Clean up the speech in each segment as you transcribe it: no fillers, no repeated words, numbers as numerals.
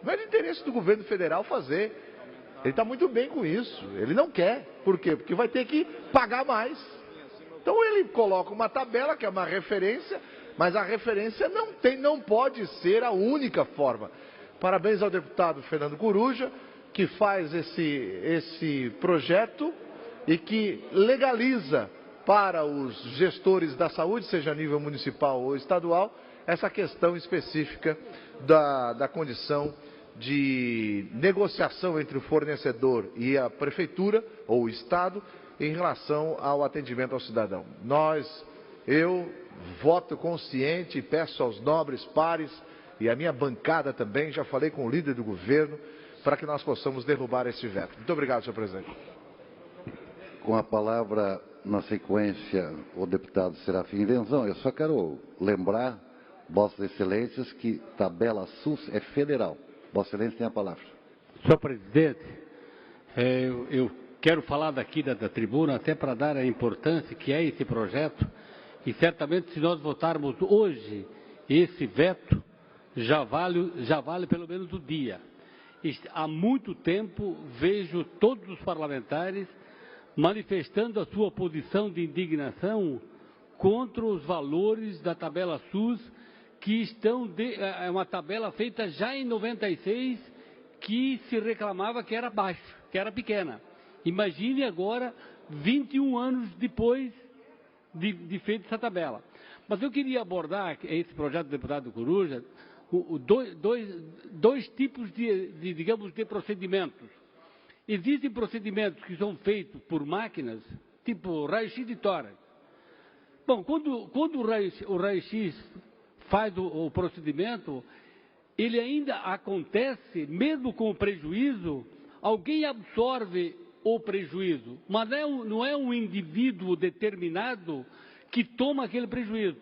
Não é de interesse do governo federal fazer. Ele está muito bem com isso. Ele não quer. Por quê? Porque vai ter que pagar mais. Então ele coloca uma tabela, que é uma referência, mas a referência não pode ser a única forma. Parabéns ao deputado Fernando Coruja, que faz esse projeto e que legaliza para os gestores da saúde, seja a nível municipal ou estadual, essa questão específica da condição de negociação entre o fornecedor e a prefeitura ou o Estado em relação ao atendimento ao cidadão. Eu voto consciente e peço aos nobres pares e a minha bancada também, já falei com o líder do governo, para que nós possamos derrubar esse veto. Muito obrigado, senhor presidente. Com a palavra, na sequência, o deputado Serafim Venzão. Eu só quero lembrar, Vossas Excelências, que tabela SUS é federal. Vossa Excelência tem a palavra. Senhor presidente, eu quero falar daqui da tribuna até para dar a importância que é esse projeto e certamente se nós votarmos hoje esse veto, já vale pelo menos o dia. Há muito tempo vejo todos os parlamentares manifestando a sua posição de indignação contra os valores da tabela SUS, que é uma tabela feita já em 96, que se reclamava que era baixo, que era pequena. Imagine agora, 21 anos depois de feita essa tabela. Mas eu queria abordar esse projeto do deputado Coruja, dois tipos digamos, de procedimentos. Existem procedimentos que são feitos por máquinas, tipo raio-x de tórax. Bom, quando o raio-x faz o procedimento, ele ainda acontece, mesmo com o prejuízo, alguém absorve o prejuízo, mas não é um indivíduo determinado que toma aquele prejuízo.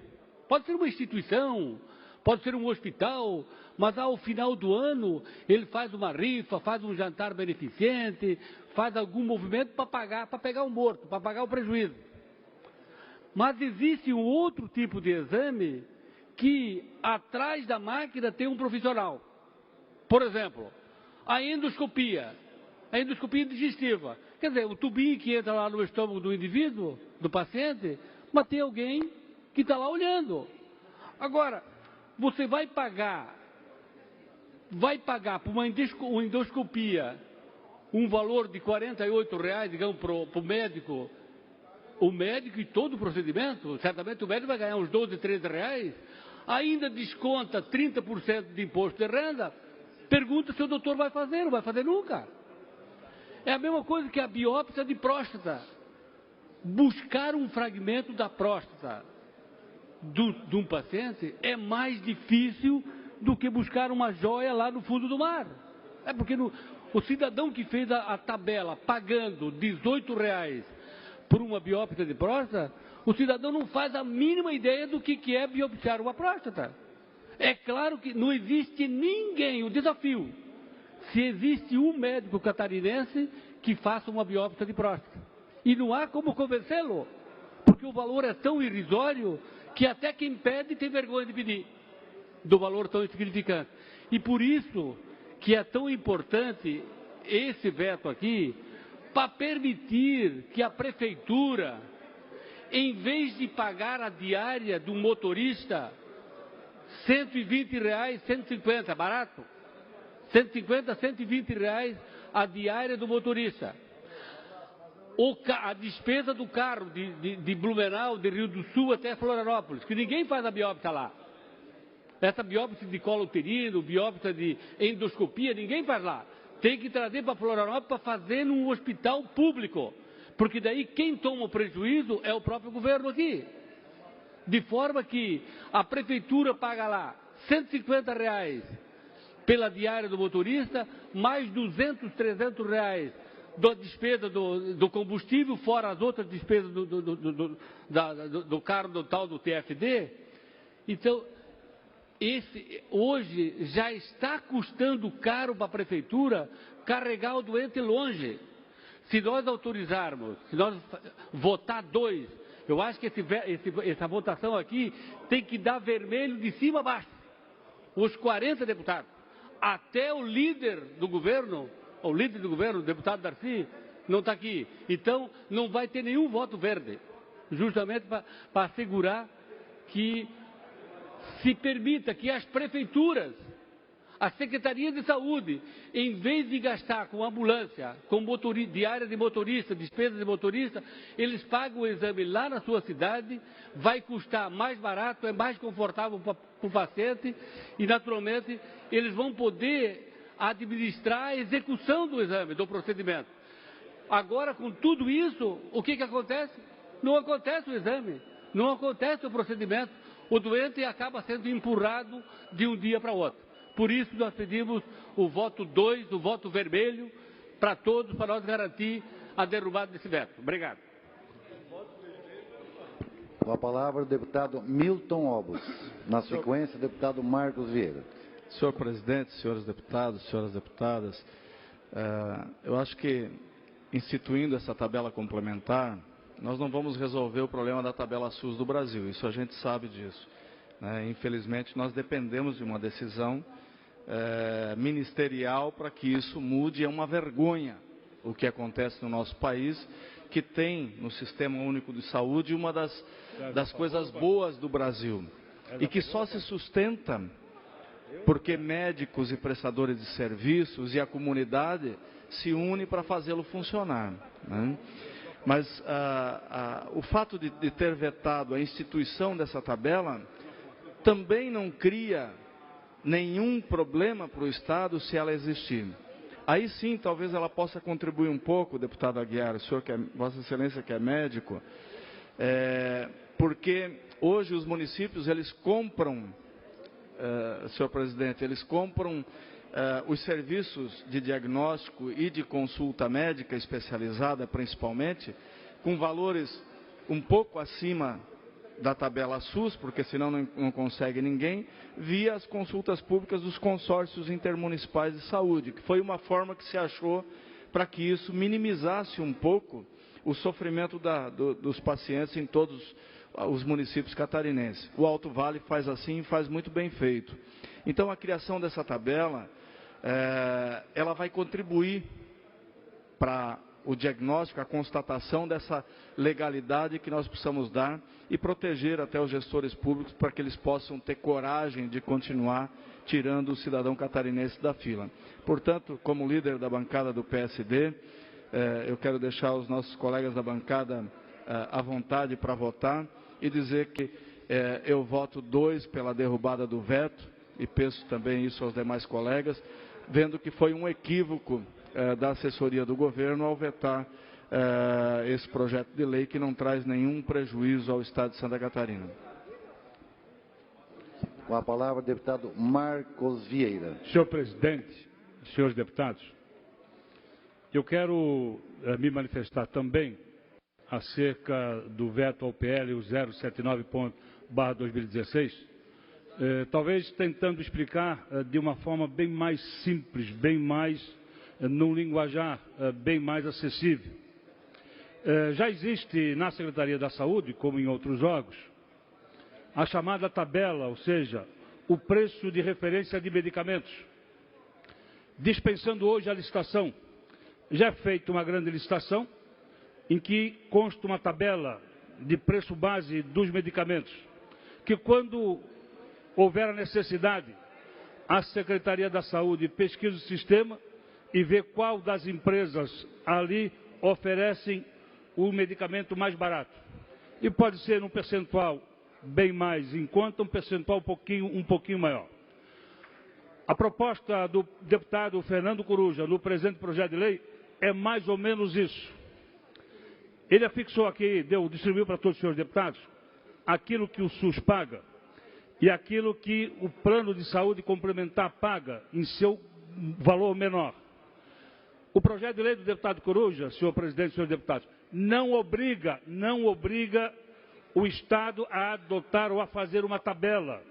Pode ser uma instituição, pode ser um hospital, mas ao final do ano ele faz uma rifa, faz um jantar beneficente, faz algum movimento para pegar o morto, para pagar o prejuízo. Mas existe um outro tipo de exame que atrás da máquina tem um profissional. Por exemplo, a endoscopia digestiva. Quer dizer, o tubinho que entra lá no estômago do indivíduo, do paciente, mas tem alguém que está lá olhando. Agora, você vai pagar por uma endoscopia um valor de R$48, digamos, para o médico e todo o procedimento, certamente o médico vai ganhar uns R$12, R$13, ainda desconta 30% de imposto de renda, pergunta se o doutor vai fazer, não vai fazer nunca. É a mesma coisa que a biópsia de próstata. Buscar um fragmento da próstata de um paciente é mais difícil do que buscar uma joia lá no fundo do mar. É porque o cidadão que fez a tabela pagando R$18 por uma biópsia de próstata, o cidadão não faz a mínima ideia do que é biopsiar uma próstata. É claro que não existe ninguém, o desafio, se existe um médico catarinense que faça uma biópsia de próstata. E não há como convencê-lo, porque o valor é tão irrisório que até quem pede tem vergonha de pedir, do valor tão insignificante. E por isso que é tão importante esse veto aqui, para permitir que a prefeitura, em vez de pagar a diária do motorista, R$120, 150, barato, 150, R$120 a diária do motorista. A despesa do carro de Blumenau, de Rio do Sul até Florianópolis, que ninguém faz a biópsia lá. Essa biópsia de colo uterino, biópsia de endoscopia, ninguém faz lá. Tem que trazer para Florianópolis para fazer num hospital público. Porque daí quem toma o prejuízo é o próprio governo aqui. De forma que a prefeitura paga lá R$150 pela diária do motorista, mais R$200, R$300 da despesa do combustível, fora as outras despesas do carro do tal do TFD. Então, hoje já está custando caro para a prefeitura carregar o doente longe. Se nós autorizarmos, se nós votar 2, eu acho que essa votação aqui tem que dar vermelho de cima a baixo. Os 40 deputados. até o líder do governo, o deputado Darcy, não está aqui. Então, não vai ter nenhum voto verde, justamente para assegurar que se permita que as prefeituras, a Secretaria de Saúde, em vez de gastar com ambulância, com diária de motorista, despesa de motorista, eles pagam o exame lá na sua cidade, vai custar mais barato, é mais confortável para o paciente e, naturalmente, eles vão poder administrar a execução do exame, do procedimento. Agora, com tudo isso, o que acontece? Não acontece o exame, não acontece o procedimento, o doente acaba sendo empurrado de um dia para o outro. Por isso, nós pedimos o voto 2, o voto vermelho, para todos, para nós garantir a derrubada desse veto. Obrigado. Com a palavra, o deputado Milton Obos. Na sequência, o deputado Marcos Vieira. Senhor presidente, senhores deputados, senhoras deputadas, eu acho que, instituindo essa tabela complementar, nós não vamos resolver o problema da tabela SUS do Brasil, isso a gente sabe disso. Infelizmente, nós dependemos de uma decisão ministerial para que isso mude. É uma vergonha o que acontece no nosso país, que tem no Sistema Único de Saúde uma das coisas boas do Brasil, e que só se sustenta porque médicos e prestadores de serviços e a comunidade se unem para fazê-lo funcionar, né? Mas o fato de ter vetado a instituição dessa tabela também não cria nenhum problema para o Estado se ela existir. Aí sim, talvez ela possa contribuir um pouco, deputado Aguiar, o senhor Vossa Excelência que é médico, porque hoje os municípios, eles compram, senhor presidente, eles compram os serviços de diagnóstico e de consulta médica especializada, principalmente, com valores um pouco acima da tabela SUS, porque senão não consegue ninguém, via as consultas públicas dos consórcios intermunicipais de saúde, que foi uma forma que se achou para que isso minimizasse um pouco o sofrimento dos pacientes em todos os municípios catarinenses. O Alto Vale faz assim e faz muito bem feito. Então, a criação dessa tabela, ela vai contribuir para o diagnóstico, a constatação dessa legalidade que nós precisamos dar e proteger até os gestores públicos para que eles possam ter coragem de continuar tirando o cidadão catarinense da fila. Portanto, como líder da bancada do PSD, eu quero deixar os nossos colegas da bancada à vontade para votar e dizer que eu voto 2 pela derrubada do veto, e peço também isso aos demais colegas, vendo que foi um equívoco da assessoria do governo ao vetar esse projeto de lei que não traz nenhum prejuízo ao Estado de Santa Catarina. Com a palavra, o deputado Marcos Vieira. Senhor presidente, senhores deputados, eu quero me manifestar também acerca do veto ao PL 079/2016, talvez tentando explicar de uma forma bem mais simples, bem mais num linguajar bem mais acessível. Já existe na Secretaria da Saúde, como em outros órgãos, a chamada tabela, ou seja, o preço de referência de medicamentos. Dispensando hoje a licitação, já é feita uma grande licitação, em que consta uma tabela de preço base dos medicamentos, que quando houver a necessidade, a Secretaria da Saúde pesquisa o sistema e vê qual das empresas ali oferecem o medicamento mais barato. E pode ser um percentual bem mais em conta, um percentual um pouquinho maior. A proposta do deputado Fernando Coruja no presente projeto de lei é mais ou menos isso. Ele afixou aqui, distribuiu para todos os senhores deputados, aquilo que o SUS paga e aquilo que o plano de saúde complementar paga em seu valor menor. O projeto de lei do deputado Coruja, senhor presidente e senhores deputados, não obriga o Estado a adotar ou a fazer uma tabela,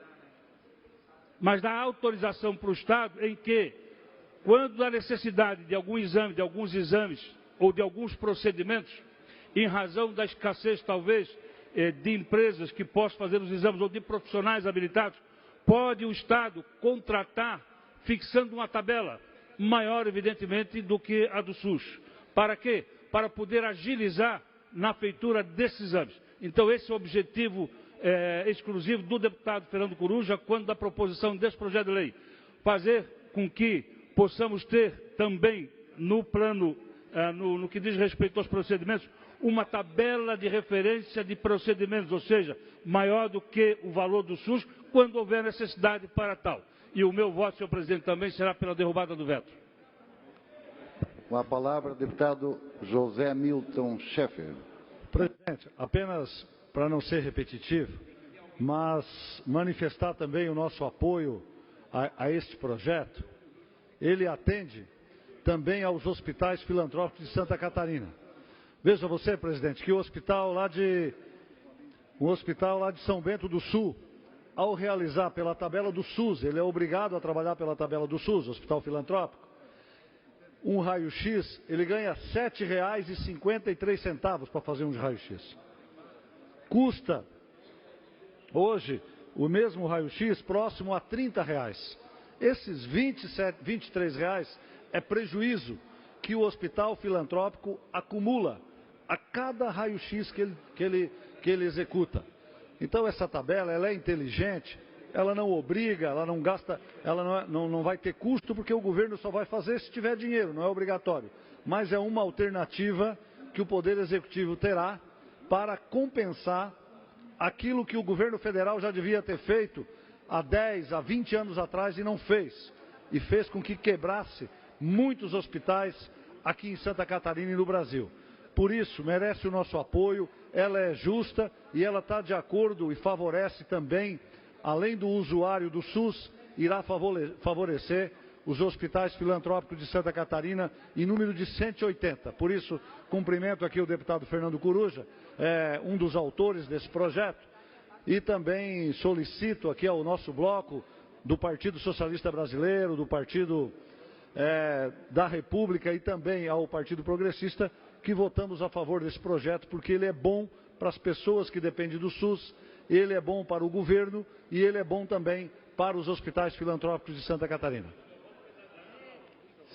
mas dá autorização para o Estado em que, quando há necessidade de algum exame, de alguns exames ou de alguns procedimentos, em razão da escassez, talvez, de empresas que possam fazer os exames ou de profissionais habilitados, pode o Estado contratar fixando uma tabela maior, evidentemente, do que a do SUS. Para quê? Para poder agilizar na feitura desses exames. Então, esse é o objetivo exclusivo do deputado Fernando Coruja quando da proposição desse projeto de lei. Fazer com que possamos ter também no plano, no que diz respeito aos procedimentos, uma tabela de referência de procedimentos, ou seja, maior do que o valor do SUS, quando houver necessidade para tal. E o meu voto, senhor presidente, também será pela derrubada do veto. Com a palavra, deputado José Milton Schaeffer. Presidente, apenas para não ser repetitivo, mas manifestar também o nosso apoio a este projeto. Ele atende também aos hospitais filantrópicos de Santa Catarina. Veja você, presidente, que o hospital lá de São Bento do Sul, ao realizar pela tabela do SUS, ele é obrigado a trabalhar pela tabela do SUS, hospital filantrópico, um raio-x, ele ganha R$ 7,53 para fazer um raio-x. Custa, hoje, o mesmo raio-x próximo a R$ 30. Esses R$ 23 é prejuízo que o hospital filantrópico acumula a cada raio-x que ele executa. Então essa tabela, ela é inteligente, ela não obriga, ela não gasta, ela não vai ter custo, porque o governo só vai fazer se tiver dinheiro, não é obrigatório. Mas é uma alternativa que o Poder Executivo terá para compensar aquilo que o governo federal já devia ter feito há 10, há 20 anos atrás e não fez. E fez com que quebrasse muitos hospitais aqui em Santa Catarina e no Brasil. Por isso, merece o nosso apoio, ela é justa e ela está de acordo e favorece também, além do usuário do SUS, irá favorecer os hospitais filantrópicos de Santa Catarina em número de 180. Por isso, cumprimento aqui o deputado Fernando Coruja, um dos autores desse projeto, e também solicito aqui ao nosso bloco do Partido Socialista Brasileiro, do Partido da República e também ao Partido Progressista, que votamos a favor desse projeto, porque ele é bom para as pessoas que dependem do SUS, ele é bom para o governo e ele é bom também para os hospitais filantrópicos de Santa Catarina.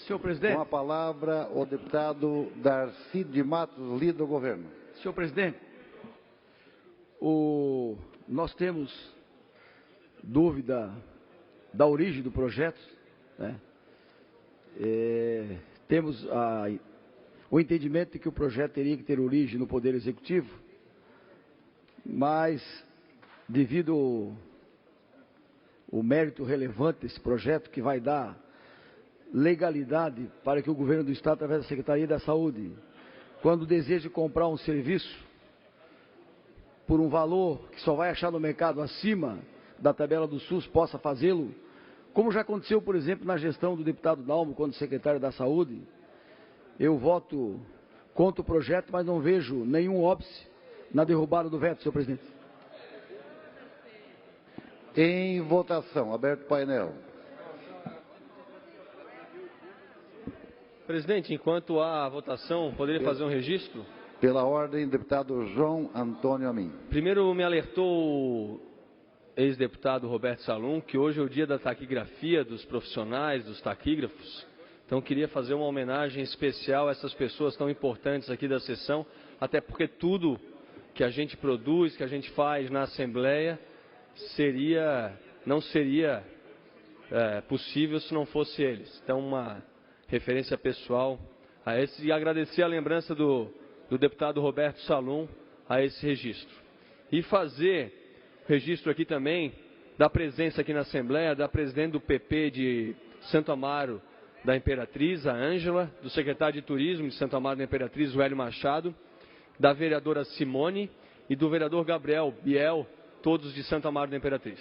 Senhor presidente. Com a palavra, o deputado Darcy de Matos, líder do governo. Senhor presidente, nós temos dúvida da origem do projeto, né? Temos o entendimento de que o projeto teria que ter origem no Poder Executivo, mas devido ao mérito relevante desse projeto, que vai dar legalidade para que o governo do Estado, através da Secretaria da Saúde, quando deseja comprar um serviço por um valor que só vai achar no mercado acima da tabela do SUS, possa fazê-lo, como já aconteceu, por exemplo, na gestão do deputado Dalmo, quando secretário da Saúde. Eu voto contra o projeto, mas não vejo nenhum óbice na derrubada do veto, senhor presidente. Em votação, aberto o painel. Presidente, enquanto há votação, poderia fazer um registro? Pela ordem, deputado João Antônio Amin. Primeiro me alertou o ex-deputado Roberto Salum que hoje é o dia da taquigrafia dos profissionais, dos taquígrafos. Então queria fazer uma homenagem especial a essas pessoas tão importantes aqui da sessão, até porque tudo que a gente produz, que a gente faz na Assembleia, não seria possível se não fosse eles. Então uma referência pessoal a esse, e agradecer a lembrança do deputado Roberto Salum a esse registro. E fazer registro aqui também da presença aqui na Assembleia da presidente do PP de Santo Amaro da Imperatriz, a Ângela, do secretário de Turismo de Santo Amaro da Imperatriz, o Hélio Machado, da vereadora Simone e do vereador Gabriel Biel, todos de Santo Amaro da Imperatriz.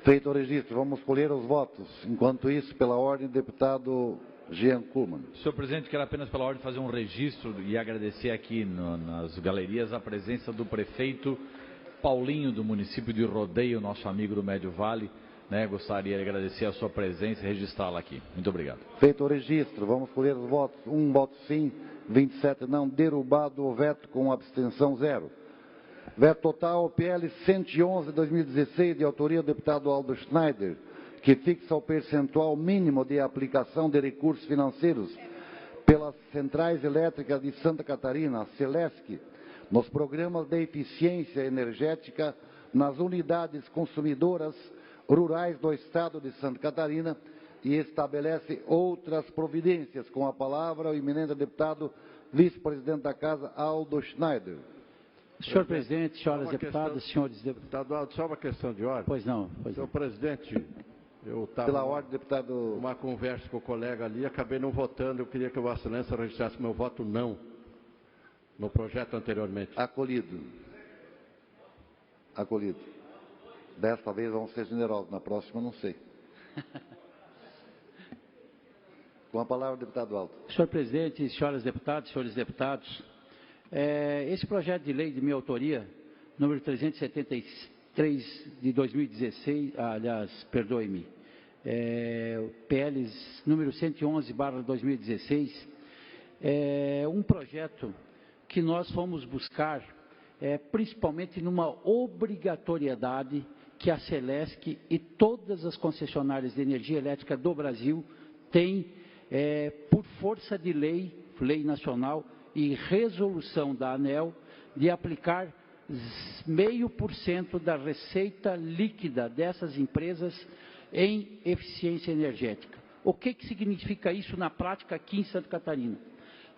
Feito o registro, vamos colher os votos. Enquanto isso, pela ordem, deputado Jean Kuhlmann. Senhor presidente, quero apenas pela ordem fazer um registro e agradecer aqui nas galerias a presença do prefeito Paulinho, do município de Rodeio, nosso amigo do Médio Vale. Gostaria de agradecer a sua presença e registrá-la aqui. Muito obrigado. Feito o registro, vamos colher os votos. 1 voto sim, 27 não. Derrubado o veto com abstenção 0. Veto total, PL 111, 2016, de autoria do deputado Aldo Schneider, que fixa o percentual mínimo de aplicação de recursos financeiros pelas centrais elétricas de Santa Catarina, Celesc, nos programas de eficiência energética nas unidades consumidoras rurais do Estado de Santa Catarina e estabelece outras providências. Com a palavra, o eminente deputado, vice-presidente da Casa, Aldo Schneider. Senhor presidente, senhoras deputadas, senhores deputados. Deputado Aldo, só uma questão de ordem. Pois não. Senhor presidente, eu estava Pela ordem, deputado. Uma conversa com o colega ali, acabei não votando. Eu queria que Vossa Excelência registrasse meu voto não no projeto anteriormente. Acolhido. Acolhido. Desta vez vamos ser generosos, na próxima não sei. Com a palavra, deputado Aldo. Senhor presidente, senhoras deputadas, senhores deputados, esse projeto de lei de minha autoria, número 373 de 2016, aliás, perdoe-me, PL número 111/2016, é um projeto que nós fomos buscar, principalmente numa obrigatoriedade que a Celesc e todas as concessionárias de energia elétrica do Brasil têm, por força de lei, lei nacional e resolução da ANEEL, de aplicar 0,5% da receita líquida dessas empresas em eficiência energética. O que significa isso na prática aqui em Santa Catarina?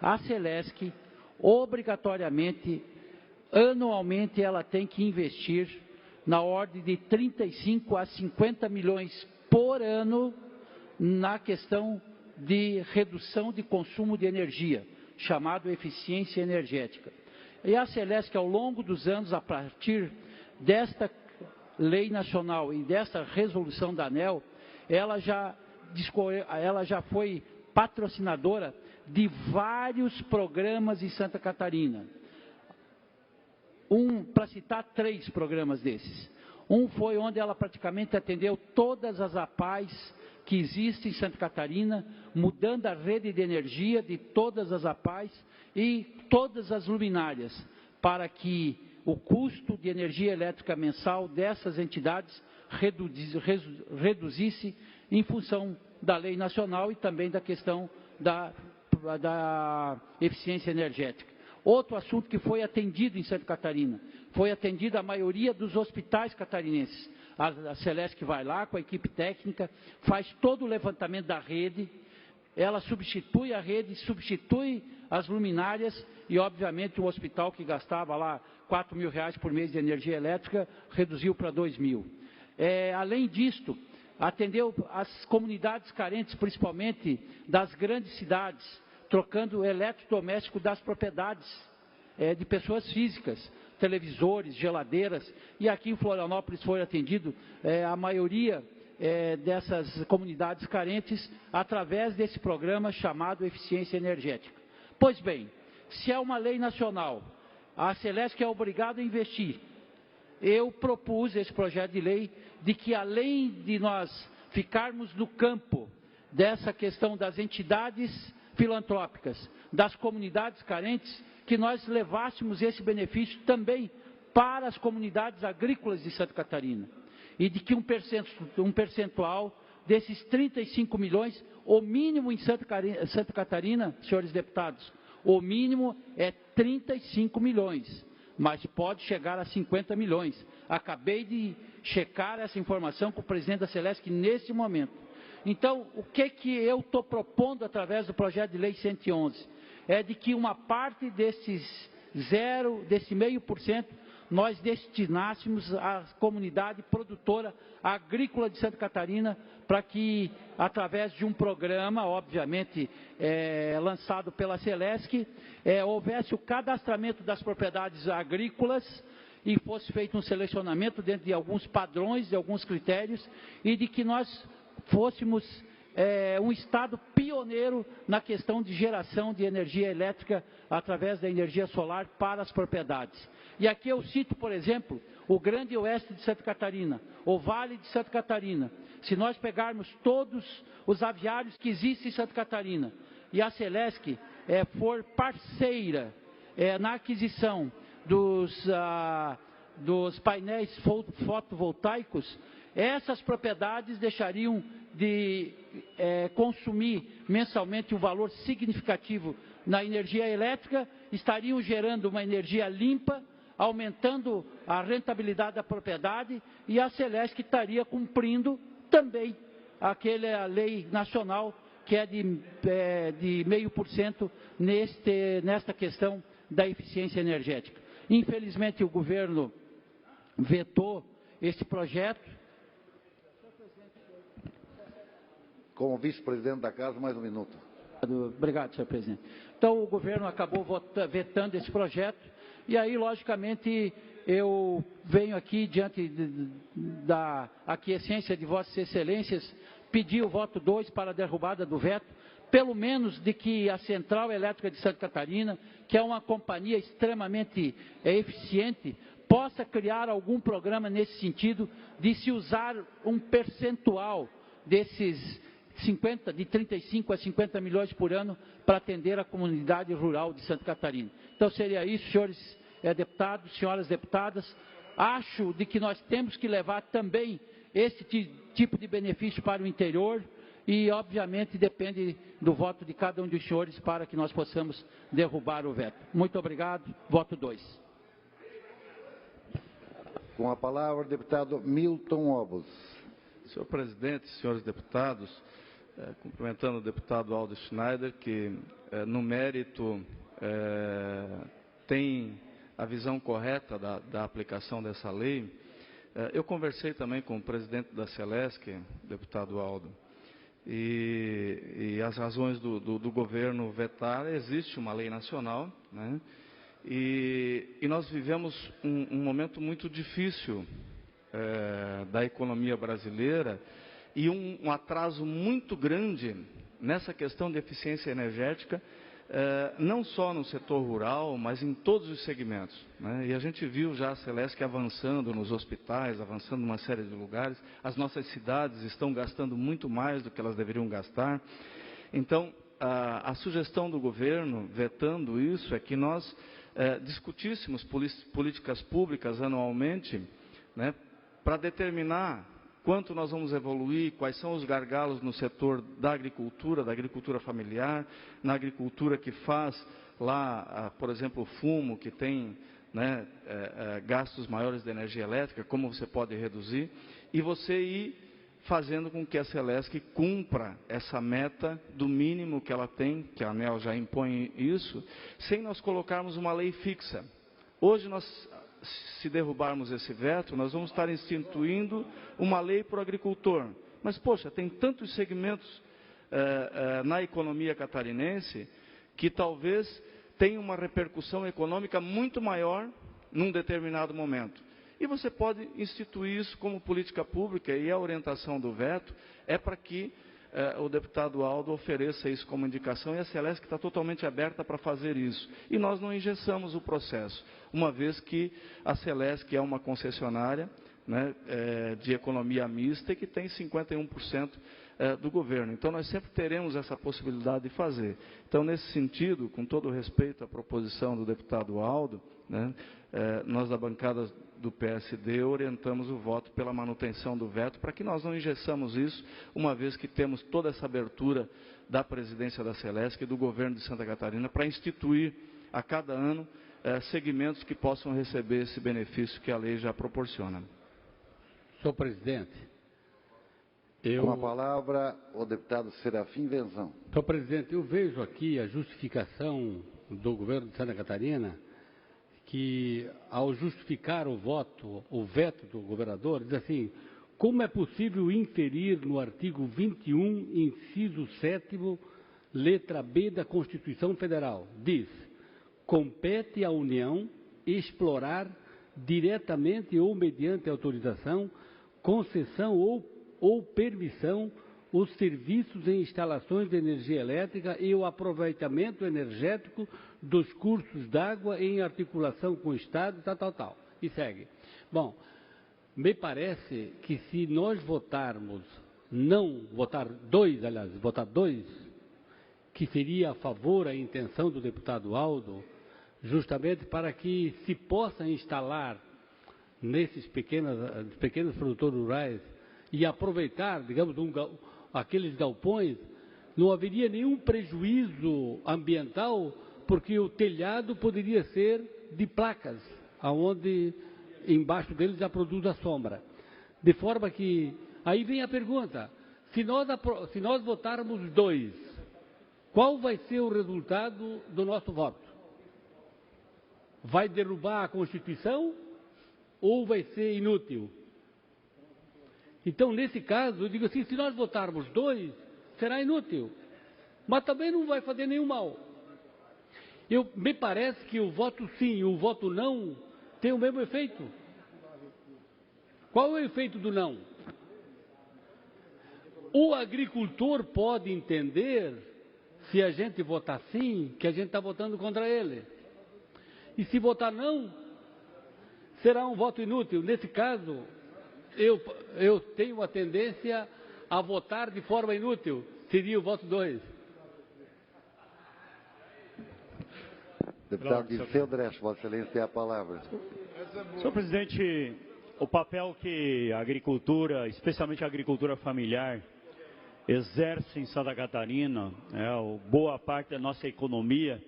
A Celesc, obrigatoriamente, anualmente, ela tem que investir na ordem de 35 a 50 milhões por ano na questão de redução de consumo de energia, chamado eficiência energética. E a Celesc, ao longo dos anos, a partir desta lei nacional e desta resolução da ANEEL, ela já foi patrocinadora de vários programas em Santa Catarina. Para citar 3 programas desses. Um foi onde ela praticamente atendeu todas as APAES que existem em Santa Catarina, mudando a rede de energia de todas as APAES e todas as luminárias, para que o custo de energia elétrica mensal dessas entidades reduzisse em função da lei nacional e também da questão da eficiência energética. Outro assunto que foi atendido em Santa Catarina, foi atendido a maioria dos hospitais catarinenses. A Celesc vai lá com a equipe técnica, faz todo o levantamento da rede, ela substitui a rede, substitui as luminárias e, obviamente, o hospital que gastava lá R$4.000 por mês de energia elétrica, reduziu para R$2.000. Além disto, atendeu as comunidades carentes, principalmente das grandes cidades, trocando o eletrodoméstico das propriedades de pessoas físicas, televisores, geladeiras, e aqui em Florianópolis foi atendido a maioria dessas comunidades carentes através desse programa chamado Eficiência Energética. Pois bem, se é uma lei nacional, a Celesc é obrigada a investir. Eu propus esse projeto de lei de que, além de nós ficarmos no campo dessa questão das entidades filantrópicas, das comunidades carentes, que nós levássemos esse benefício também para as comunidades agrícolas de Santa Catarina. E de que um percentual desses 35 milhões, o mínimo em Santa Catarina, senhores deputados, o mínimo é 35 milhões, mas pode chegar a 50 milhões. Acabei de checar essa informação com o presidente da Celesc nesse momento. Então, o que eu estou propondo através do projeto de lei 111? É de que uma parte desse 0,5%, nós destinássemos à comunidade produtora agrícola de Santa Catarina, para que, através de um programa, obviamente, lançado pela Celesc, houvesse o cadastramento das propriedades agrícolas e fosse feito um selecionamento dentro de alguns padrões, de alguns critérios, e de que nós fôssemos um estado pioneiro na questão de geração de energia elétrica através da energia solar para as propriedades. E aqui eu cito, por exemplo, o Grande Oeste de Santa Catarina, o Vale de Santa Catarina. Se nós pegarmos todos os aviários que existem em Santa Catarina e a Celesc for parceira na aquisição dos painéis fotovoltaicos, essas propriedades deixariam de consumir mensalmente um valor significativo na energia elétrica, estariam gerando uma energia limpa, aumentando a rentabilidade da propriedade, e a Celesc estaria cumprindo também aquela lei nacional que é de 0,5% nesta questão da eficiência energética. Infelizmente, o governo vetou esse projeto. Como vice-presidente da Casa, mais um minuto. Obrigado, senhor presidente. Então, o governo acabou vetando esse projeto, e aí, logicamente, eu venho aqui, diante da aquiescência de Vossas Excelências, pedir o voto 2 para a derrubada do veto, pelo menos de que a Central Elétrica de Santa Catarina, que é uma companhia extremamente eficiente, possa criar algum programa nesse sentido de se usar um percentual desses de 35 a 50 milhões por ano para atender a comunidade rural de Santa Catarina. Então seria isso, senhores deputados, senhoras deputadas. Acho de que nós temos que levar também esse tipo de benefício para o interior e, obviamente, depende do voto de cada um dos senhores para que nós possamos derrubar o veto. Muito obrigado. Voto 2. Com a palavra, o deputado Milton Obos. Senhor presidente, senhores deputados, cumprimentando o deputado Aldo Schneider, que no mérito tem a visão correta da aplicação dessa lei. Eu conversei também com o presidente da Celesc, deputado Aldo, e as razões do governo vetar, existe uma lei nacional, né? E nós vivemos um momento muito difícil da economia brasileira e um atraso muito grande nessa questão de eficiência energética, não só no setor rural, mas em todos os segmentos, né? E a gente viu já a Celesc avançando nos hospitais, avançando em uma série de lugares. As nossas cidades estão gastando muito mais do que elas deveriam gastar. Então, a sugestão do governo, vetando isso, é que nós discutíssemos políticas públicas anualmente, né, para determinar quanto nós vamos evoluir, quais são os gargalos no setor da agricultura familiar, na agricultura que faz lá, por exemplo, o fumo, que tem, né, gastos maiores de energia elétrica, como você pode reduzir, e você ir fazendo com que a Celesc cumpra essa meta do mínimo que ela tem, que a ANEEL já impõe isso, sem nós colocarmos uma lei fixa. Hoje se derrubarmos esse veto, nós vamos estar instituindo uma lei para o agricultor. Mas, poxa, tem tantos segmentos na economia catarinense que talvez tenha uma repercussão econômica muito maior num determinado momento. E você pode instituir isso como política pública, e a orientação do veto é para que o deputado Aldo ofereça isso como indicação, e a Celesc está totalmente aberta para fazer isso. E nós não engessamos o processo, uma vez que a Celesc é uma concessionária, né, de economia mista e que tem 51% do governo. Então, nós sempre teremos essa possibilidade de fazer. Então, nesse sentido, com todo o respeito à proposição do deputado Aldo, né, nós da bancada do PSD orientamos o voto pela manutenção do veto, para que nós não engessamos isso, uma vez que temos toda essa abertura da presidência da Celesc e do governo de Santa Catarina para instituir a cada ano segmentos que possam receber esse benefício que a lei já proporciona. Senhor presidente, com a palavra o deputado Serafim Venzão. Senhor presidente, eu vejo aqui a justificação do governo de Santa Catarina, que ao justificar o veto do governador, diz assim: como é possível inferir no artigo 21, inciso 7º, letra B da Constituição Federal? Diz: compete à União explorar diretamente ou mediante autorização, concessão ou permissão os serviços em instalações de energia elétrica e o aproveitamento energético dos cursos d'água em articulação com o Estado, tal. E segue. Bom, me parece que se nós votar dois, que seria a favor a intenção do deputado Aldo, justamente para que se possa instalar nesses pequenos produtores rurais e aproveitar, digamos, aqueles galpões, não haveria nenhum prejuízo ambiental, porque o telhado poderia ser de placas, aonde embaixo deles já produz a sombra. De forma que, aí vem a pergunta, se nós votarmos 2, qual vai ser o resultado do nosso voto? Vai derrubar a Constituição ou vai ser inútil? Então, nesse caso, eu digo assim, se nós votarmos 2, será inútil, mas também não vai fazer nenhum mal. Me parece que o voto sim e o voto não tem o mesmo efeito. Qual é o efeito do não? O agricultor pode entender, se a gente votar sim, que a gente está votando contra ele. E se votar não, será um voto inútil. Nesse caso, eu tenho a tendência a votar de forma inútil. Seria o voto 2. Deputado Dirceu Dresch, Vossa Excelência tem a palavra. Senhor presidente, o papel que a agricultura, especialmente a agricultura familiar, exerce em Santa Catarina, boa parte da nossa economia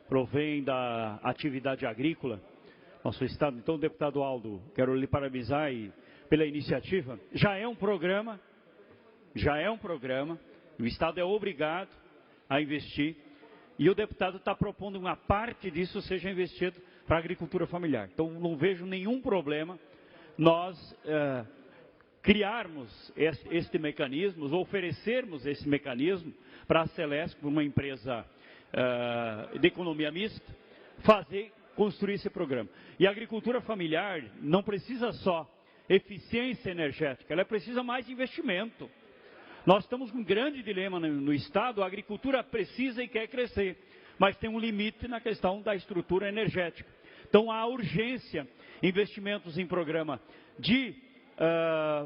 provém da atividade agrícola, nosso estado. Então, deputado Aldo, quero lhe parabenizar pela iniciativa. Já é um programa, o estado é obrigado a investir, e o deputado está propondo uma parte disso seja investido para a agricultura familiar. Então, não vejo nenhum problema nós criarmos este mecanismo, oferecermos esse mecanismo para a Celesc, uma empresa de economia mista, construir esse programa. E a agricultura familiar não precisa só eficiência energética, ela precisa mais investimento. Nós estamos com um grande dilema no Estado, a agricultura precisa e quer crescer, mas tem um limite na questão da estrutura energética. Então há urgência, investimentos em programa de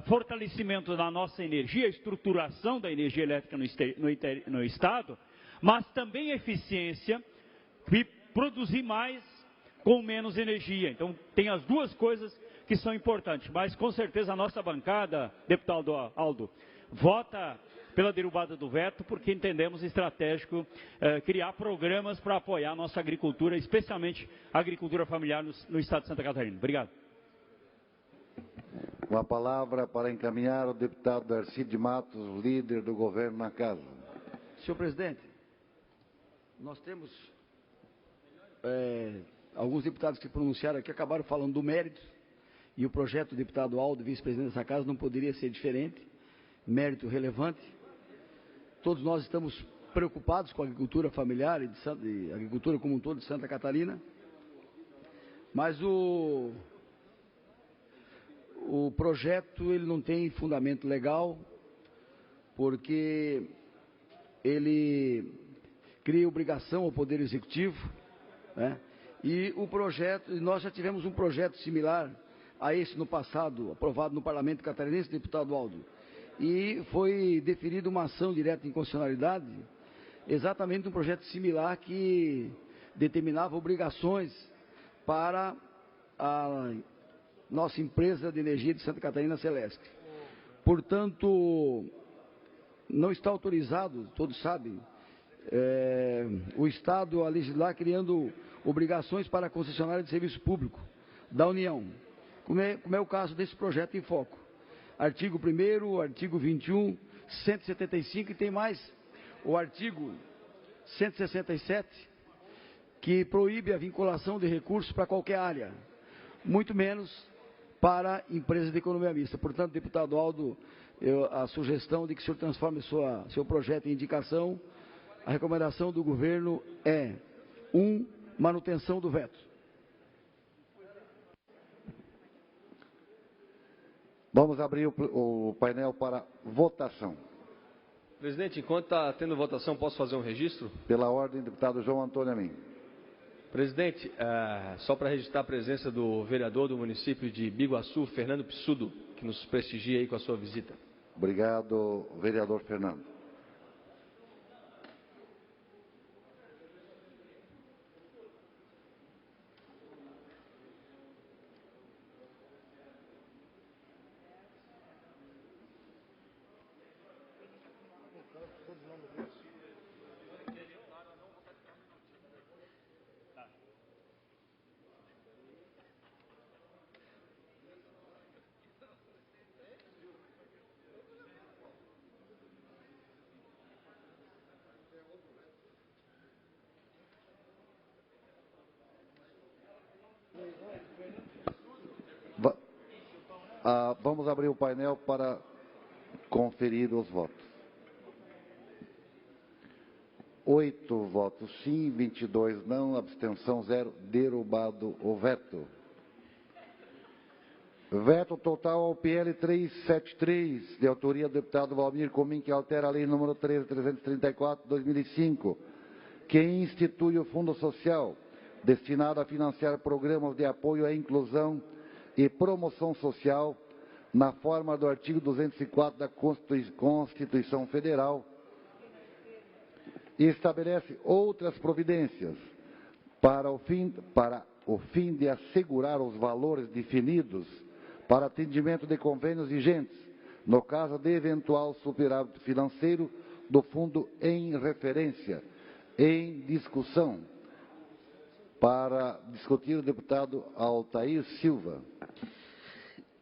fortalecimento da nossa energia, estruturação da energia elétrica no Estado, mas também eficiência e produzir mais com menos energia. Então tem as duas coisas que são importantes, mas com certeza a nossa bancada, deputado Aldo, vota pela derrubada do veto, porque entendemos estratégico criar programas para apoiar a nossa agricultura, especialmente a agricultura familiar no estado de Santa Catarina. Obrigado. Com a palavra para encaminhar o deputado Darcy de Matos, líder do governo na casa. Senhor presidente, nós temos alguns deputados que se pronunciaram aqui, acabaram falando do mérito, e o projeto do deputado Aldo, vice-presidente dessa casa, não poderia ser diferente. Mérito relevante. Todos nós estamos preocupados com a agricultura familiar e agricultura como um todo de Santa Catarina, mas o projeto ele não tem fundamento legal, porque ele cria obrigação ao Poder Executivo, né? E nós já tivemos um projeto similar a esse no passado, aprovado no Parlamento Catarinense, deputado Aldo, e foi deferida uma ação direta de inconstitucionalidade, exatamente um projeto similar que determinava obrigações para a nossa empresa de energia de Santa Catarina, Celesc. Portanto, não está autorizado, todos sabem, o Estado a legislar criando obrigações para a concessionária de serviço público da União, como é o caso desse projeto em foco. Artigo 1º, artigo 21, 175 e tem mais o artigo 167, que proíbe a vinculação de recursos para qualquer área, muito menos para empresas de economia mista. Portanto, deputado Aldo, a sugestão de que o senhor transforme seu projeto em indicação, a recomendação do governo é manutenção do veto. Vamos abrir o painel para votação. Presidente, enquanto está tendo votação, posso fazer um registro? Pela ordem, deputado João Antônio Amin. Presidente, só para registrar a presença do vereador do município de Biguaçu, Fernando Pissudo, que nos prestigia aí com a sua visita. Obrigado, vereador Fernando. Vamos abrir o painel para conferir os votos. 8 votos sim, 22 não, abstenção 0, derrubado o veto. Veto total ao PL 373, de autoria do deputado Valmir Comim, que altera a lei número 13.334, 2005, que institui o Fundo Social, destinado a financiar programas de apoio à inclusão e promoção social, na forma do artigo 204 da Constituição Federal, e estabelece outras providências para o fim de assegurar os valores definidos para atendimento de convênios vigentes, no caso de eventual superávit financeiro do fundo em referência. Em discussão. Para discutir, o deputado Altair Silva.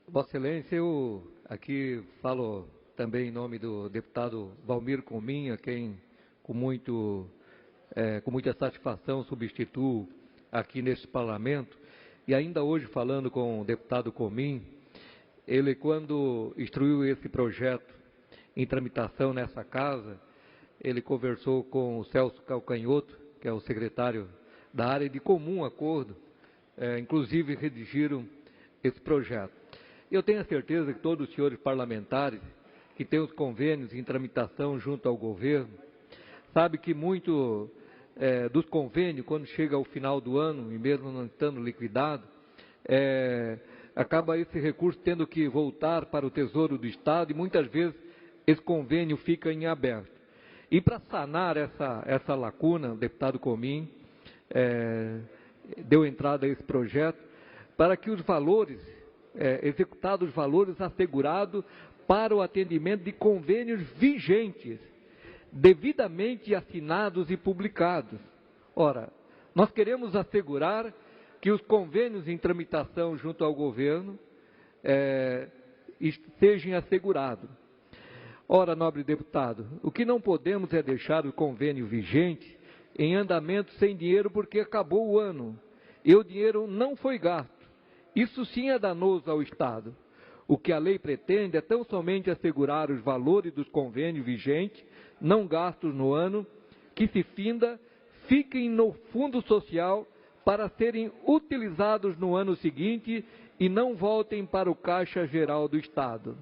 Vossa Excelência, eu aqui falo também em nome do deputado Valmir Comim, a quem com muita satisfação substituo aqui neste Parlamento. E ainda hoje, falando com o deputado Comim, ele, quando instruiu esse projeto em tramitação nessa casa, ele conversou com o Celso Calcanhoto, que é o secretário da área, e de comum acordo, inclusive redigiram esse projeto. Eu tenho a certeza que todos os senhores parlamentares que têm os convênios em tramitação junto ao governo, sabem que muito dos convênios, quando chega ao final do ano, e mesmo não estando liquidado, acaba esse recurso tendo que voltar para o Tesouro do Estado, e muitas vezes esse convênio fica em aberto. E para sanar essa lacuna, o deputado Comim deu entrada a esse projeto para que os valores, executados os valores assegurados para o atendimento de convênios vigentes, devidamente assinados e publicados. Ora, nós queremos assegurar que os convênios em tramitação junto ao governo sejam assegurados. Ora, nobre deputado, o que não podemos é deixar o convênio vigente em andamento sem dinheiro porque acabou o ano e o dinheiro não foi gasto. Isso sim é danoso ao Estado. O que a lei pretende é tão somente assegurar os valores dos convênios vigentes, não gastos no ano, que se finda, fiquem no Fundo Social para serem utilizados no ano seguinte e não voltem para o Caixa Geral do Estado.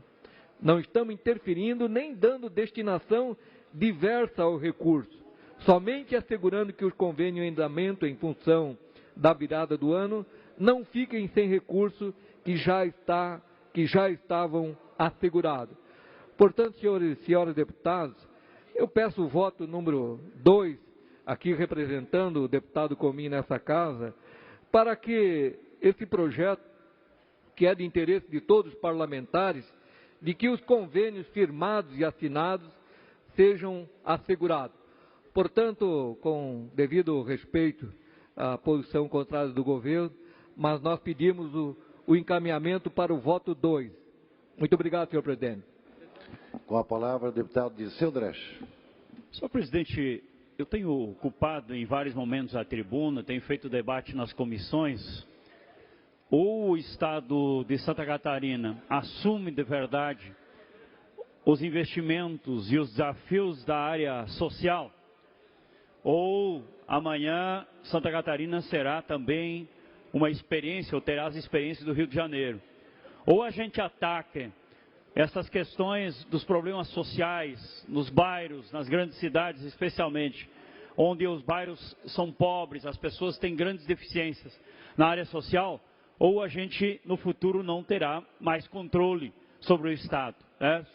Não estamos interferindo nem dando destinação diversa ao recurso, somente assegurando que os convênios em andamento em função da virada do ano não fiquem sem recurso que já estavam assegurados. Portanto, senhores e senhoras deputados, eu peço o voto número 2, aqui representando o deputado Comim nessa casa, para que esse projeto, que é de interesse de todos os parlamentares, de que os convênios firmados e assinados sejam assegurados. Portanto, com devido respeito à posição contrária do governo, mas nós pedimos o encaminhamento para o voto 2. Muito obrigado, senhor presidente. Com a palavra, o deputado Dirceu Dresch. Senhor presidente, eu tenho ocupado em vários momentos a tribuna, tenho feito debate nas comissões. Ou o Estado de Santa Catarina assume de verdade os investimentos e os desafios da área social, ou amanhã Santa Catarina será também uma experiência, ou terá as experiências do Rio de Janeiro. Ou a gente ataca essas questões dos problemas sociais nos bairros, nas grandes cidades especialmente, onde os bairros são pobres, as pessoas têm grandes deficiências na área social, ou a gente no futuro não terá mais controle sobre o Estado,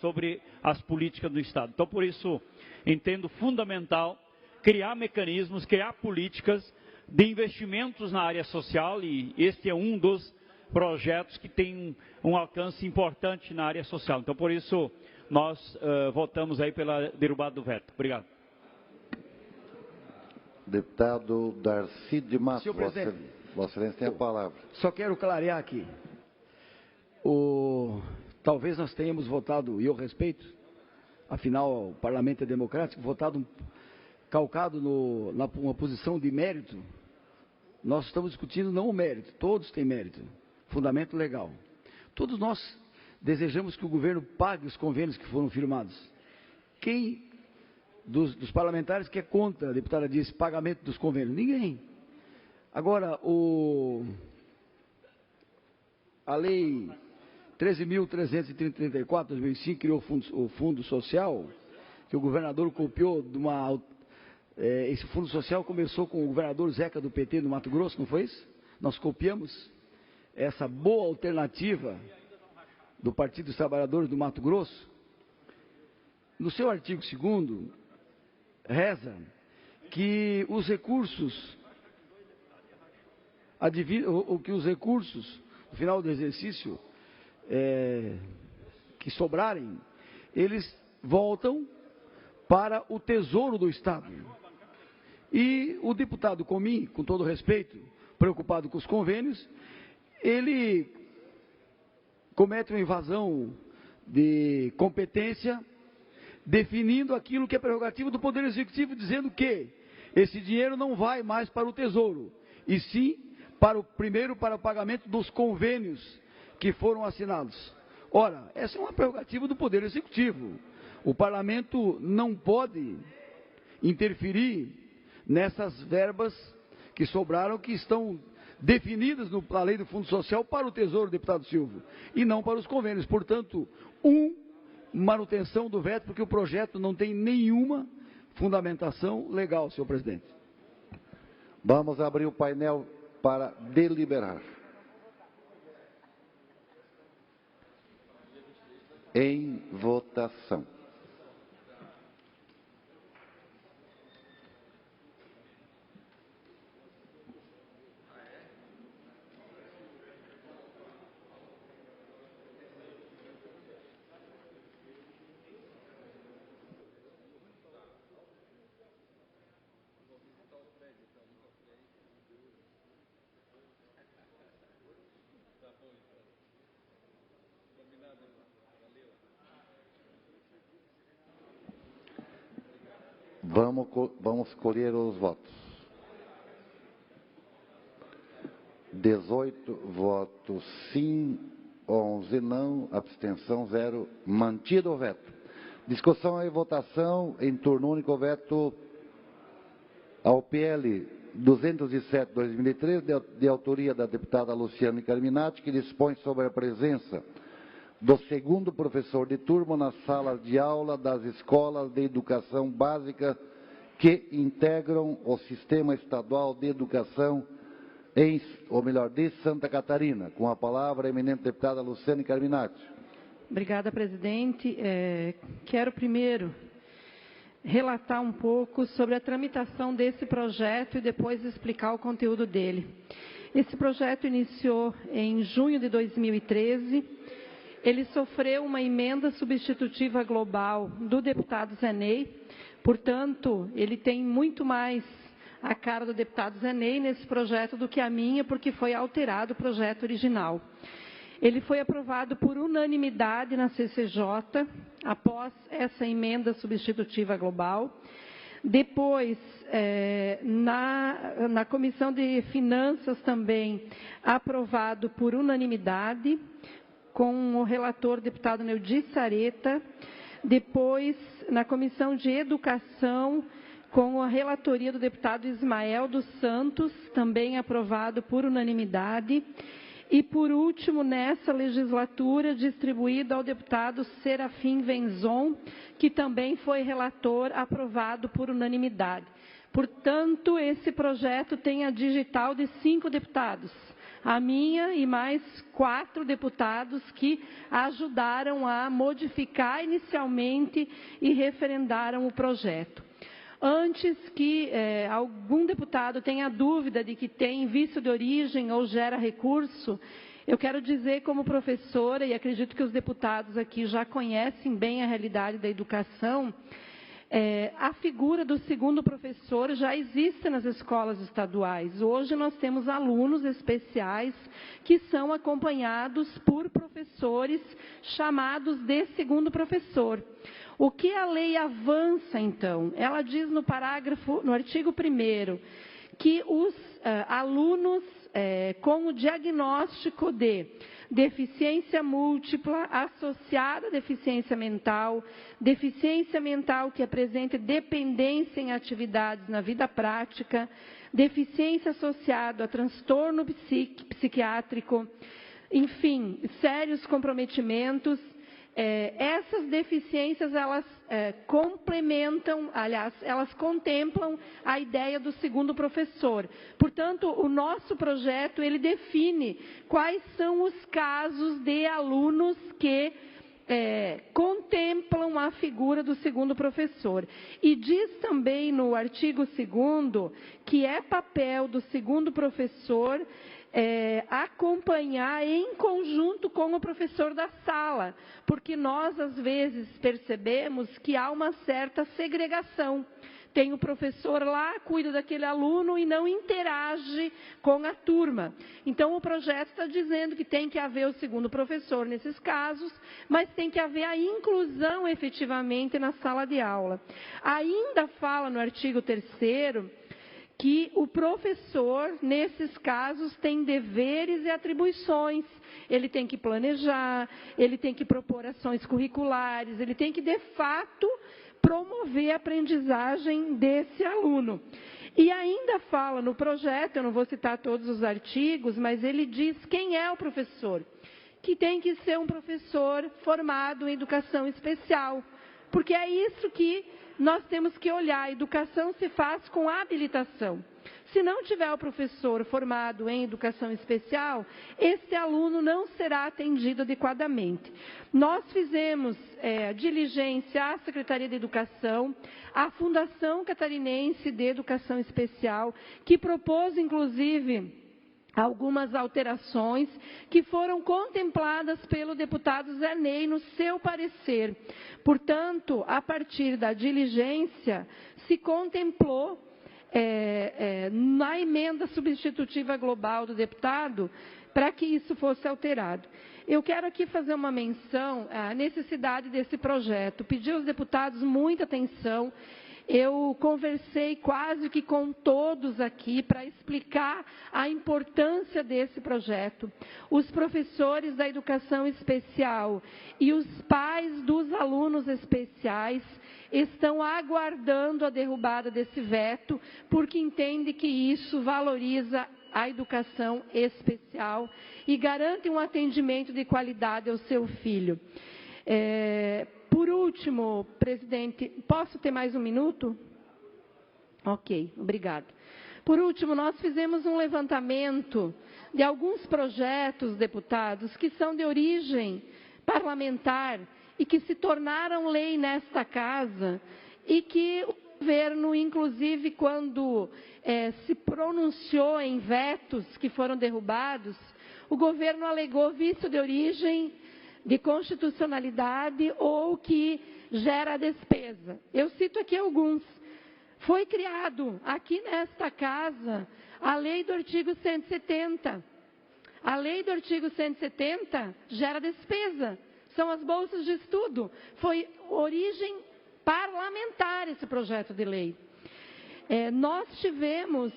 sobre as políticas do Estado. Então, por isso, entendo fundamental criar mecanismos, criar políticas de investimentos na área social, e este é um dos projetos que tem um alcance importante na área social. Então, por isso, nós votamos aí pela derrubada do veto. Obrigado. Deputado Darcy de Matos. Senhor presidente, Vossa Excelência tem a palavra. Só quero clarear aqui. Talvez nós tenhamos votado, e eu respeito, afinal o parlamento é democrático, votado calcado numa posição de mérito. Nós estamos discutindo não o mérito, todos têm mérito, fundamento legal. Todos nós desejamos que o governo pague os convênios que foram firmados. Quem dos parlamentares que é contra, a deputada disse, pagamento dos convênios? Ninguém. Agora, a lei 13.334, 2005, criou o Fundo Social, que o governador copiou de uma... esse Fundo Social começou com o governador Zeca do PT no Mato Grosso, não foi isso? Nós copiamos essa boa alternativa do Partido dos Trabalhadores do Mato Grosso. No seu artigo 2º, reza que os recursos, no final do exercício, que sobrarem, eles voltam para o Tesouro do Estado. E o deputado Comim, com todo respeito, preocupado com os convênios, ele comete uma invasão de competência, definindo aquilo que é prerrogativa do Poder Executivo, dizendo que esse dinheiro não vai mais para o Tesouro, e sim primeiro para o pagamento dos convênios que foram assinados. Ora, essa é uma prerrogativa do Poder Executivo. O Parlamento não pode interferir nessas verbas que sobraram, que estão definidas na lei do Fundo Social para o Tesouro, deputado Silvio, e não para os convênios. Portanto, manutenção do veto, porque o projeto não tem nenhuma fundamentação legal, senhor presidente. Vamos abrir o painel para deliberar. Em votação. Vamos colher os votos. 18 votos sim, 11 não, abstenção 0, mantido o veto. Discussão e votação em turno único, veto ao PL 207/2013, de autoria da deputada Luciane Carminati, que dispõe sobre a presença do segundo professor de turma nas salas de aula das escolas de educação básica que integram o Sistema Estadual de Educação, de Santa Catarina. Com a palavra, a eminente deputada Luciane Carminati. Obrigada, presidente. Quero primeiro relatar um pouco sobre a tramitação desse projeto e depois explicar o conteúdo dele. Esse projeto iniciou em junho de 2013. Ele sofreu uma emenda substitutiva global do deputado Zé Ney, portanto, ele tem muito mais a cara do deputado Zé Ney nesse projeto do que a minha, porque foi alterado o projeto original. Ele foi aprovado por unanimidade na CCJ, após essa emenda substitutiva global. Depois, na Comissão de Finanças também, aprovado por unanimidade, com o relator deputado Neudi Sareta. Depois, na Comissão de Educação, com a relatoria do deputado Ismael dos Santos, também aprovado por unanimidade. E, por último, nessa legislatura, distribuído ao deputado Serafim Venzon, que também foi relator, aprovado por unanimidade. Portanto, esse projeto tem a digital de 5 deputados. A minha e mais 4 deputados que ajudaram a modificar inicialmente e referendaram o projeto. Antes que algum deputado tenha dúvida de que tem vício de origem ou gera recurso, eu quero dizer como professora, e acredito que os deputados aqui já conhecem bem a realidade da educação, a figura do segundo professor já existe nas escolas estaduais. Hoje nós temos alunos especiais que são acompanhados por professores chamados de segundo professor. O que a lei avança, então? Ela diz no artigo 1º, que os alunos com o diagnóstico de deficiência múltipla associada à deficiência mental que apresenta dependência em atividades na vida prática, deficiência associada a transtorno psiquiátrico, enfim, sérios comprometimentos. Essas deficiências, elas complementam, aliás, elas contemplam a ideia do segundo professor. Portanto, o nosso projeto, ele define quais são os casos de alunos que contemplam a figura do segundo professor. E diz também no artigo 2º que é papel do segundo professor acompanhar em conjunto com o professor da sala, porque nós, às vezes, percebemos que há uma certa segregação. Tem o professor lá, cuida daquele aluno e não interage com a turma. Então, o projeto está dizendo que tem que haver o segundo professor nesses casos, mas tem que haver a inclusão efetivamente na sala de aula. Ainda fala no artigo 3º que o professor, nesses casos, tem deveres e atribuições. Ele tem que planejar, ele tem que propor ações curriculares, ele tem que, de fato, promover a aprendizagem desse aluno. E ainda fala no projeto, eu não vou citar todos os artigos, mas ele diz quem é o professor, que tem que ser um professor formado em educação especial, porque é isso que nós temos que olhar. A educação se faz com habilitação. Se não tiver o professor formado em educação especial, esse aluno não será atendido adequadamente. Nós fizemos diligência à Secretaria de Educação, à Fundação Catarinense de Educação Especial, que propôs, inclusive, algumas alterações que foram contempladas pelo deputado Zé Ney no seu parecer. Portanto, a partir da diligência, se contemplou na emenda substitutiva global do deputado para que isso fosse alterado. Eu quero aqui fazer uma menção à necessidade desse projeto, pedir aos deputados muita atenção. Eu conversei quase que com todos aqui para explicar a importância desse projeto. Os professores da educação especial e os pais dos alunos especiais estão aguardando a derrubada desse veto, porque entendem que isso valoriza a educação especial e garante um atendimento de qualidade ao seu filho. Por último, presidente, posso ter mais um minuto? Ok, obrigada. Por último, nós fizemos um levantamento de alguns projetos, deputados, que são de origem parlamentar e que se tornaram lei nesta casa e que o governo, inclusive, quando se pronunciou em vetos que foram derrubados, o governo alegou vício de origem, de constitucionalidade ou que gera despesa. Eu cito aqui alguns. Foi criado aqui nesta casa a lei do artigo 170. A lei do artigo 170 gera despesa. São as bolsas de estudo. Foi origem parlamentar esse projeto de lei. Nós tivemos,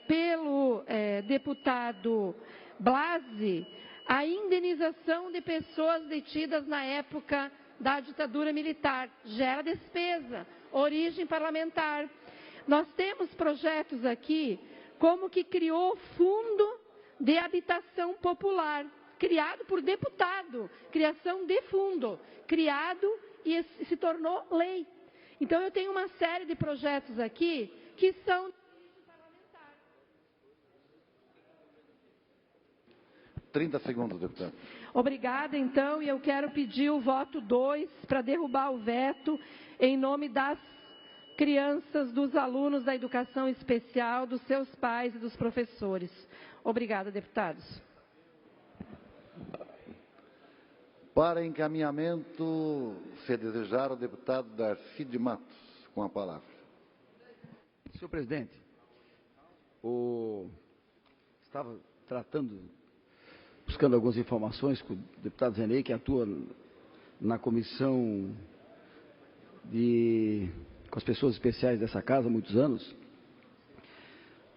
pelo deputado Blasi, a indenização de pessoas detidas na época da ditadura militar. Gera despesa, origem parlamentar. Nós temos projetos aqui, como que criou fundo de habitação popular, criado por deputado, criação de fundo, criado e se tornou lei. Então, eu tenho uma série de projetos aqui que são... 30 segundos, deputado. Obrigada, então, e eu quero pedir o voto 2 para derrubar o veto em nome das crianças, dos alunos da educação especial, dos seus pais e dos professores. Obrigada, deputados. Para encaminhamento, se desejar, o deputado Darcy de Matos, com a palavra. Senhor presidente, estava buscando algumas informações com o deputado Zé Ney, que atua na comissão com as pessoas especiais dessa casa há muitos anos.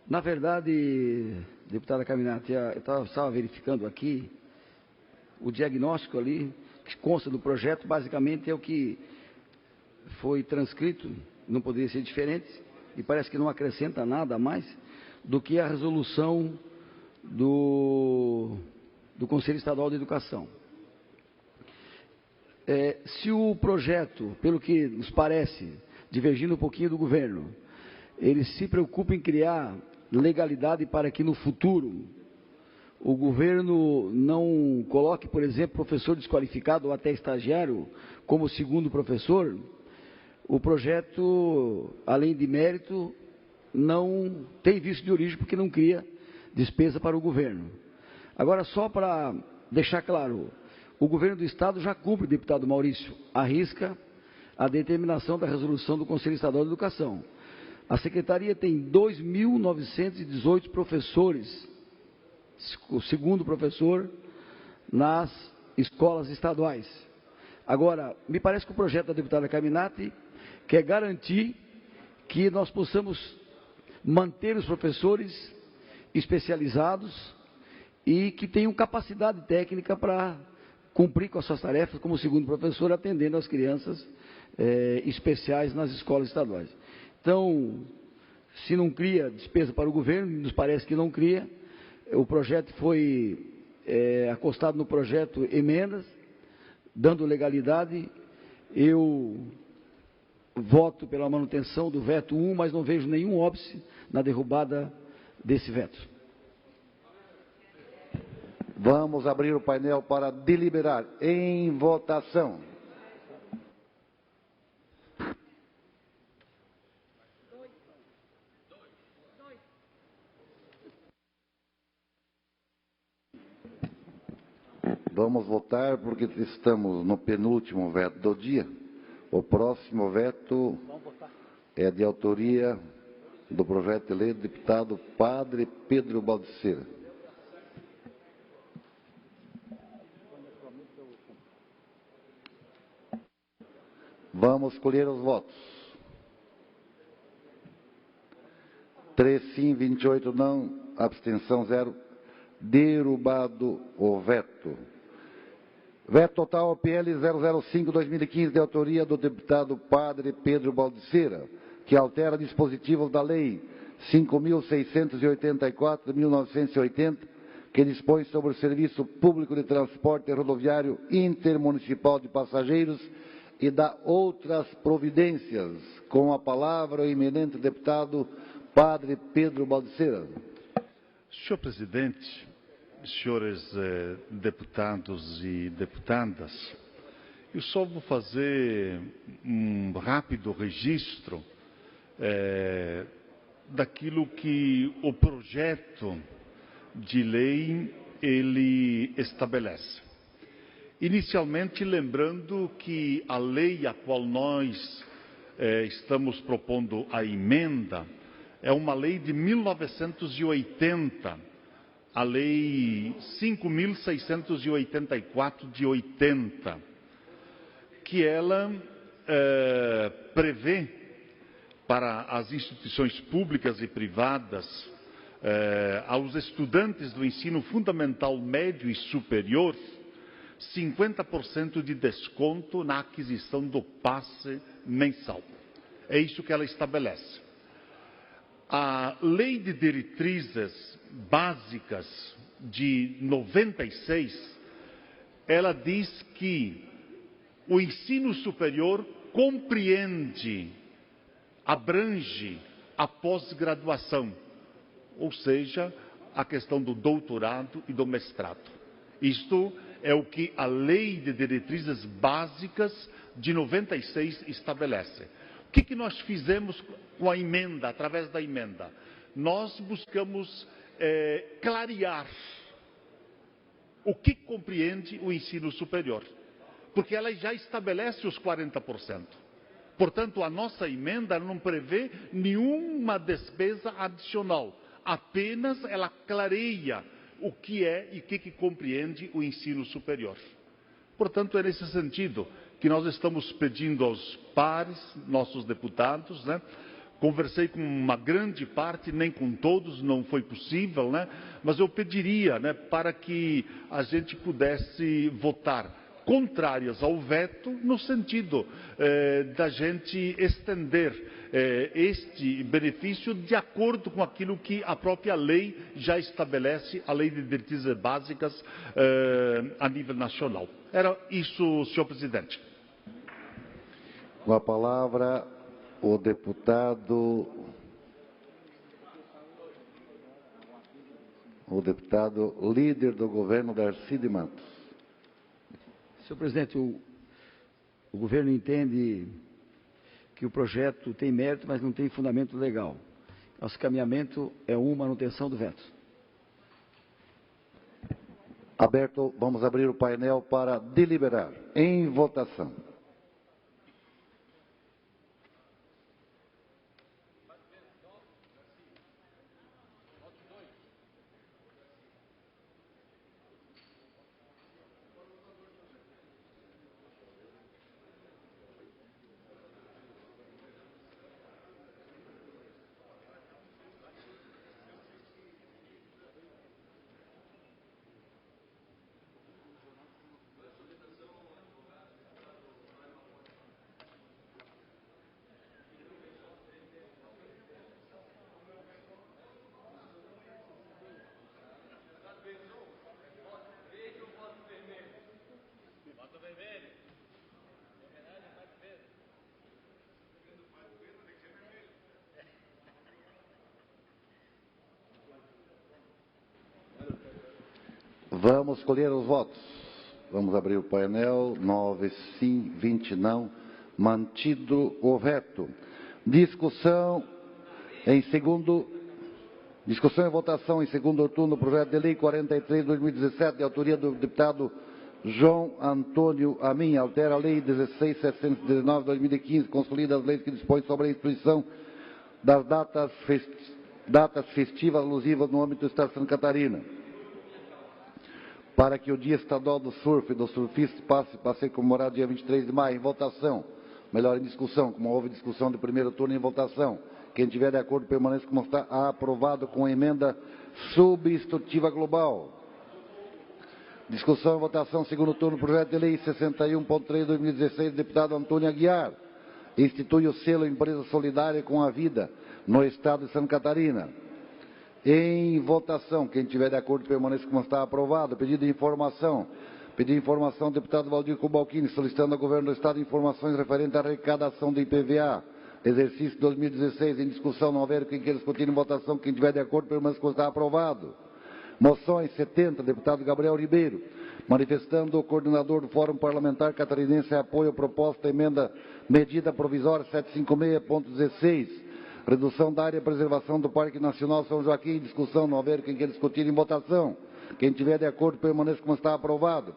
Na verdade, deputada Caminati, eu estava verificando aqui o diagnóstico ali, que consta do projeto, basicamente é o que foi transcrito, não poderia ser diferente, e parece que não acrescenta nada a mais do que a resolução do Conselho Estadual de Educação. Se o projeto, pelo que nos parece, divergindo um pouquinho do governo, ele se preocupa em criar legalidade para que no futuro o governo não coloque, por exemplo, professor desqualificado ou até estagiário como segundo professor, o projeto, além de mérito, não tem vício de origem porque não cria despesa para o governo. Agora, só para deixar claro, o governo do Estado já cumpre, deputado Maurício, à risca a determinação da resolução do Conselho Estadual de Educação. A Secretaria tem 2.918 professores, o segundo professor, nas escolas estaduais. Agora, me parece que o projeto da deputada Carminati quer garantir que nós possamos manter os professores especializados e que tenham capacidade técnica para cumprir com as suas tarefas como segundo professor, atendendo as crianças especiais nas escolas estaduais. Então, se não cria despesa para o governo, nos parece que não cria, o projeto foi acostado no projeto emendas, dando legalidade. Eu voto pela manutenção do veto 1, mas não vejo nenhum óbice na derrubada desse veto. Vamos abrir o painel para deliberar. Em votação. Vamos votar porque estamos no penúltimo veto do dia. O próximo veto é de autoria do projeto de lei do deputado Padre Pedro Baldiceira. Vamos escolher os votos. 3 sim, 28 não, abstenção 0. Derrubado o veto. Veto total PL 005/2015, de autoria do deputado Padre Pedro Baldiceira, que altera dispositivos da Lei 5.684 de 1980, que dispõe sobre o Serviço Público de Transporte Rodoviário Intermunicipal de Passageiros e dá outras providências. Com a palavra, o eminente deputado Padre Pedro Baldiceira. Senhor presidente, senhores deputados e deputadas, eu só vou fazer um rápido registro daquilo que o projeto de lei ele estabelece. Inicialmente, lembrando que a lei a qual nós estamos propondo a emenda é uma lei de 1980, a Lei 5.684 de 80, que ela prevê para as instituições públicas e privadas, aos estudantes do ensino fundamental, médio e superior, 50% de desconto na aquisição do passe mensal. É isso que ela estabelece. A Lei de Diretrizes Básicas de 96, ela diz que o ensino superior compreende, abrange a pós-graduação, ou seja, a questão do doutorado e do mestrado. Isto é o que a Lei de Diretrizes Básicas de 96 estabelece. O que nós fizemos com a emenda, através da emenda? Nós buscamos clarear o que compreende o ensino superior, porque ela já estabelece os 40%. Portanto, a nossa emenda não prevê nenhuma despesa adicional, apenas ela clareia o que é e o que compreende o ensino superior. Portanto, é nesse sentido que nós estamos pedindo aos pares, nossos deputados, Conversei com uma grande parte, nem com todos, não foi possível, né? Mas eu pediria, né, para que a gente pudesse votar contrárias ao veto, no sentido da gente estender este benefício de acordo com aquilo que a própria lei já estabelece, a Lei de Diretrizes Básicas a nível nacional. Era isso, senhor presidente. Com a palavra, o deputado líder do governo, Darcy de Matos. Senhor presidente, o governo entende que o projeto tem mérito, mas não tem fundamento legal. Nosso caminhamento é uma manutenção do veto. Aberto, vamos abrir o painel para deliberar. Em votação. Vamos escolher os votos. Vamos abrir o painel. 9 sim, 20 não. Mantido o veto. Discussão e votação em segundo turno do projeto de lei 43/2017, de autoria do deputado João Antônio Amin, altera a lei 16.719/2015, consolida as leis que dispõem sobre a instituição das datas festivas alusivas no âmbito do Estado de Santa Catarina, para que o Dia Estadual do Surf e dos surfistas passe a ser comemorado dia 23 de maio. Em votação. Melhor, em discussão. Como houve discussão de primeiro turno, em votação. Quem tiver de acordo, permaneça como está. Aprovado com emenda substitutiva global. Discussão e votação, segundo turno, projeto de lei 61.3/2016, deputado Antônio Aguiar. Institui o selo Empresa Solidária com a Vida no Estado de Santa Catarina. Em votação, quem tiver de acordo, permaneça como está. Aprovado. Pedido de informação. Pedido de informação, deputado Valdir Cobalcini, solicitando ao governo do Estado informações referentes à arrecadação do IPVA, exercício 2016. Em discussão, não houver quem queira discutir em votação. Quem tiver de acordo, permaneça como está. Aprovado. Moções 70, deputado Gabriel Ribeiro, manifestando o coordenador do Fórum Parlamentar Catarinense apoio à proposta emenda medida provisória 756.16. Redução da área de preservação do Parque Nacional São Joaquim. Em discussão, não houver quem queira discutir em votação. Quem tiver de acordo, permaneça como está. Aprovado.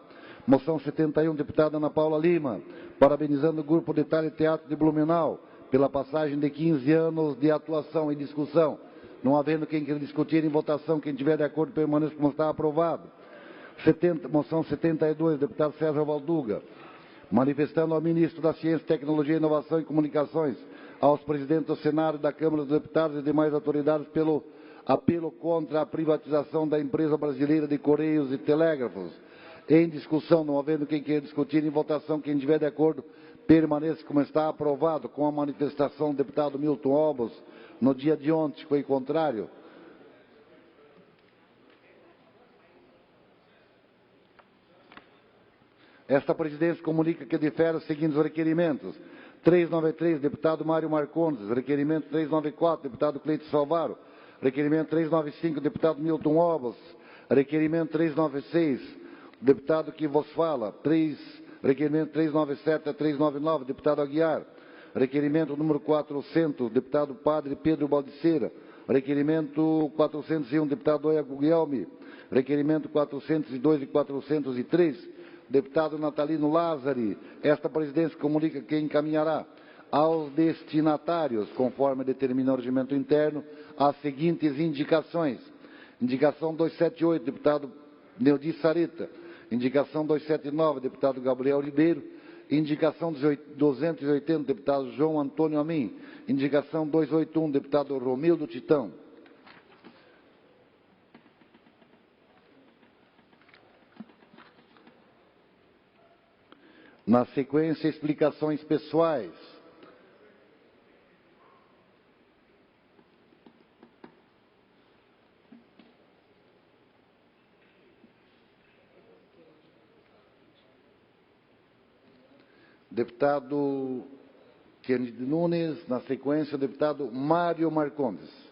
Moção 71, deputada Ana Paula Lima, parabenizando o Grupo de Teatro de Blumenau pela passagem de 15 anos de atuação. Em discussão, não havendo quem queira discutir em votação. Quem tiver de acordo, permaneça como está. Aprovado. Moção 72, deputado Sérgio Valduga, manifestando ao ministro da Ciência, Tecnologia, Inovação e Comunicações, aos presidentes do Senado e da Câmara dos Deputados e demais autoridades pelo apelo contra a privatização da empresa brasileira de Correios e Telégrafos. Em discussão, não havendo quem queira discutir em votação, quem tiver de acordo, permaneça como está. Aprovado. Com a manifestação do deputado Milton Obos, no dia de ontem, foi contrário. Esta presidência comunica que difere os seguintes requerimentos. 393, deputado Mário Marcondes. Requerimento 394, deputado Cleito Salvaro. Requerimento 395, deputado Milton Obos. Requerimento 396, deputado que vos fala. Requerimento 397 a 399, deputado Aguiar. Requerimento número 400, deputado Padre Pedro Baldiceira. Requerimento 401, deputado Oia Guglielmi. Requerimento 402 e 403, deputado Natalino Lázari. Esta presidência comunica que encaminhará aos destinatários, conforme determina o regimento interno, as seguintes indicações. Indicação 278, deputado Neudi Sareta. Indicação 279, deputado Gabriel Ribeiro. Indicação 280, deputado João Antônio Amin. Indicação 281, deputado Romildo Titão. Na sequência, explicações pessoais. Deputado Kennedy Nunes, na sequência, o deputado Mário Marcondes.